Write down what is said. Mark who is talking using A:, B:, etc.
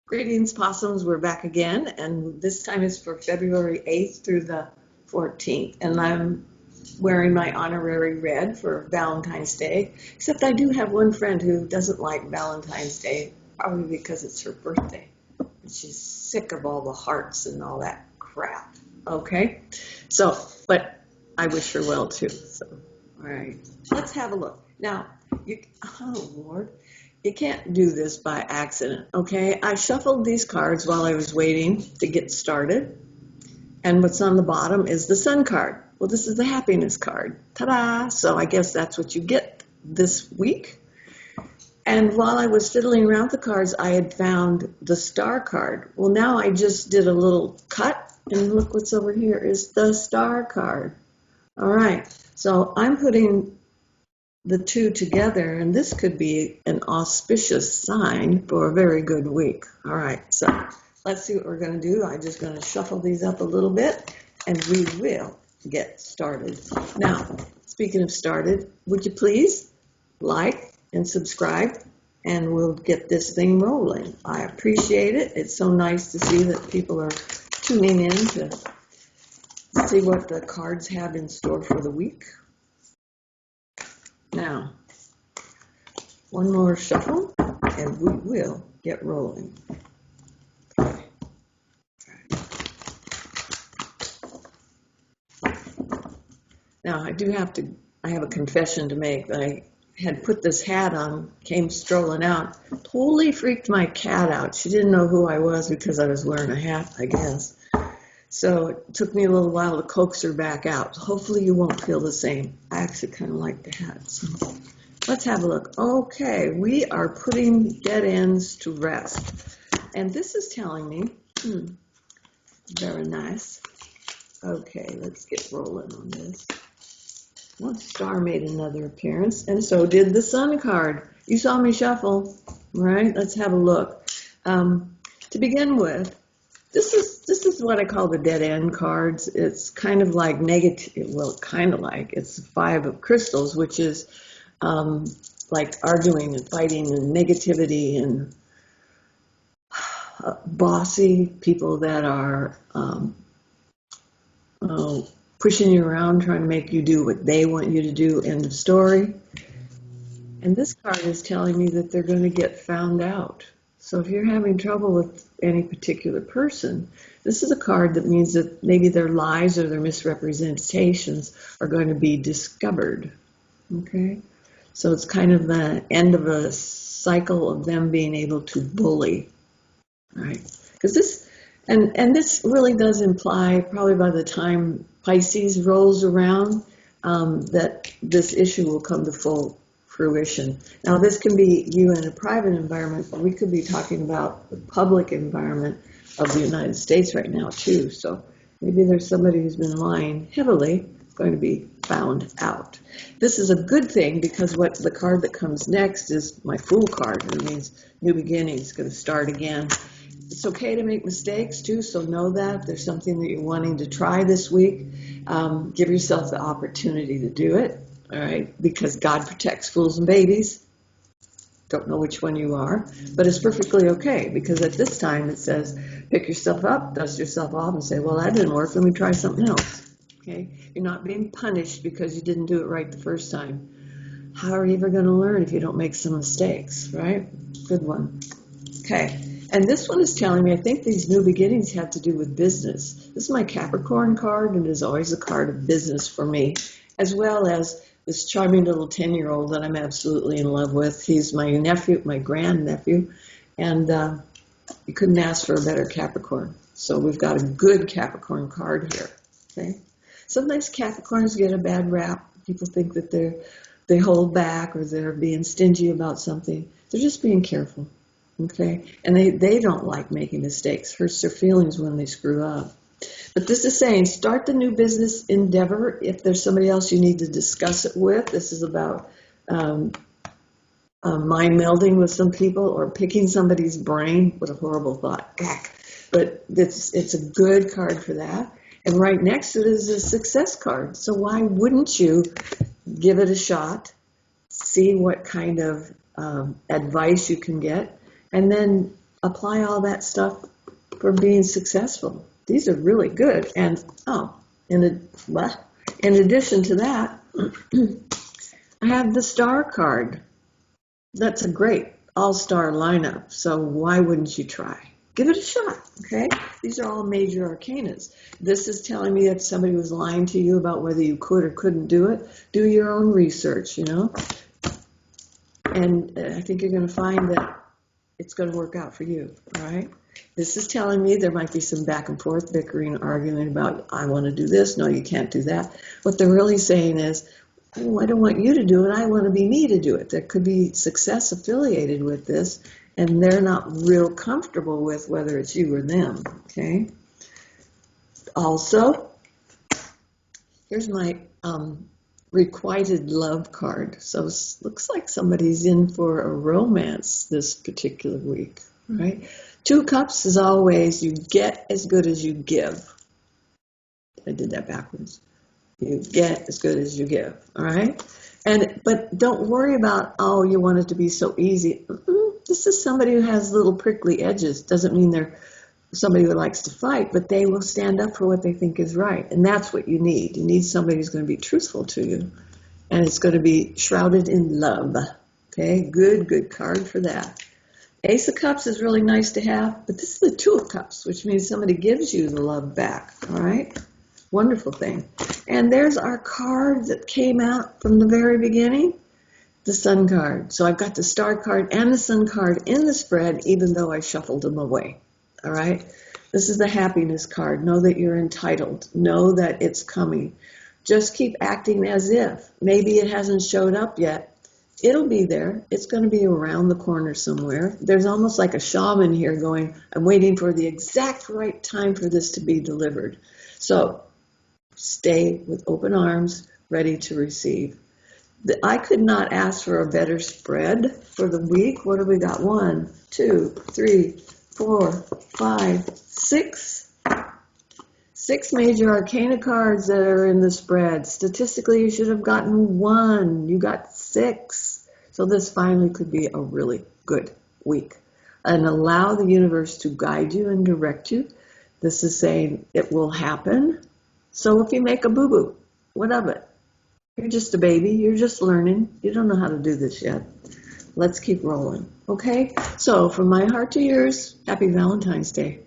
A: Greetings, possums. We're back again, and this time is for February 8th through the 14th. And I'm wearing my honorary red for Valentine's Day, except I do have one friend who doesn't like Valentine's Day, probably because it's her birthday. And she's sick of all the hearts and all that crap. Okay? So, but I wish her well too. So, all right. Let's have a look. Now, oh Lord. You can't do this by accident, okay? I shuffled these cards while I was waiting to get started. And what's on the bottom is the sun card. Well, this is the happiness card. Ta-da! So I guess that's what you get this week. And while I was fiddling around with the cards, I had found the star card. Well, now I just did a little cut, and look what's over here is the star card. All right, so I'm putting the two together, and this could be an auspicious sign for a very good week. All right, so let's see what we're going to do. I'm just going to shuffle these up a little bit, and we will get started. Now, speaking of started, would you please like and subscribe, and we'll get this thing rolling. I appreciate it. It's so nice to see that people are tuning in to see what the cards have in store for the week. Now, one more shuffle, and we will get rolling. Okay. Now, I have a confession to make. I had put this hat on, came strolling out, totally freaked my cat out. She didn't know who I was because I was wearing a hat, I guess. So it took me a little while to coax her back out. Hopefully you won't feel the same. I actually kind of like the hat. So let's have a look. Okay, we are putting dead ends to rest. And this is telling me, very nice. Okay, let's get rolling on this. One star made another appearance, and so did the sun card. You saw me shuffle, right? Let's have a look. To begin with, this is what I call the dead end cards. It's kind of like negative, well, kind of like, it's 5 of crystals, which is like arguing and fighting and negativity and bossy people that are pushing you around, trying to make you do what they want you to do, end of story. And this card is telling me that they're going to get found out. So if you're having trouble with any particular person, this is a card that means that maybe their lies or their misrepresentations are going to be discovered. Okay? So it's kind of the end of a cycle of them being able to bully. Right? Because this, and this really does imply, probably by the time Pisces rolls around, that this issue will come to full fruition. Now, this can be you in a private environment, but we could be talking about the public environment of the United States right now, too. So maybe there's somebody who's been lying heavily going to be found out. This is a good thing because what the card that comes next is my Fool card. It means new beginnings, going to start again. It's okay to make mistakes, too, so know that. If there's something that you're wanting to try this week, give yourself the opportunity to do it. All right, because God protects fools and babies. Don't know which one you are, but it's perfectly okay because at this time it says pick yourself up, dust yourself off, and say, well, that didn't work, let me try something else. Okay, you're not being punished because you didn't do it right the first time. How are you ever going to learn if you don't make some mistakes, right? Good one. Okay, and this one is telling me, I think these new beginnings have to do with business. This is my Capricorn card, and it is always a card of business for me, as well as this charming little 10-year-old that I'm absolutely in love with. He's my nephew, my grandnephew, and you couldn't ask for a better Capricorn. So we've got a good Capricorn card here. Okay. Sometimes Capricorns get a bad rap. People think that they hold back or they're being stingy about something. They're just being careful. Okay, and they don't like making mistakes. Hurts their feelings when they screw up. But this is saying start the new business endeavor. If there's somebody else you need to discuss it with, this is about mind melding with some people or picking somebody's brain. What a horrible thought. But it's a good card for that. And right next to it is a success card. So why wouldn't you give it a shot, see what kind of advice you can get, and then apply all that stuff for being successful. These are really good. And in addition to that, I have the star card. That's a great all-star lineup. So why wouldn't you try? Give it a shot, okay? These are all major arcanas. This is telling me that somebody was lying to you about whether you could or couldn't do it. Do your own research, And I think you're going to find that it's going to work out for you, all right? This is telling me there might be some back and forth, bickering, arguing about, I want to do this, no, you can't do that. What they're really saying is, oh, I don't want you to do it, I want to be me to do it. There could be success affiliated with this, and they're not real comfortable with whether it's you or them, okay? Also, here's my requited love card. So it looks like somebody's in for a romance this particular week, right? 2 cups is always, you get as good as you give. I did that backwards. You get as good as you give, all right? But don't worry about, oh, you want it to be so easy. This is somebody who has little prickly edges. Doesn't mean they're somebody who likes to fight, but they will stand up for what they think is right. And that's what you need. You need somebody who's going to be truthful to you. And it's going to be shrouded in love. Okay, good card for that. Ace of Cups is really nice to have, but this is the 2 of Cups, which means somebody gives you the love back, all right? Wonderful thing. And there's our card that came out from the very beginning, the Sun card. So I've got the Star card and the Sun card in the spread, even though I shuffled them away, all right? This is the Happiness card. Know that you're entitled. Know that it's coming. Just keep acting as if. Maybe it hasn't showed up yet. It'll be there. It's going to be around the corner somewhere. There's almost like a shaman here going, I'm waiting for the exact right time for this to be delivered. So stay with open arms, ready to receive. I could not ask for a better spread for the week. What have we got? 1, 2, 3, 4, 5, 6. 6 major arcana cards that are in the spread. Statistically, you should have gotten 1. You got 6. So this finally could be a really good week. And allow the universe to guide you and direct you. This is saying it will happen. So if you make a boo-boo, what of it? You're just a baby. You're just learning. You don't know how to do this yet. Let's keep rolling. Okay? So from my heart to yours, happy Valentine's Day.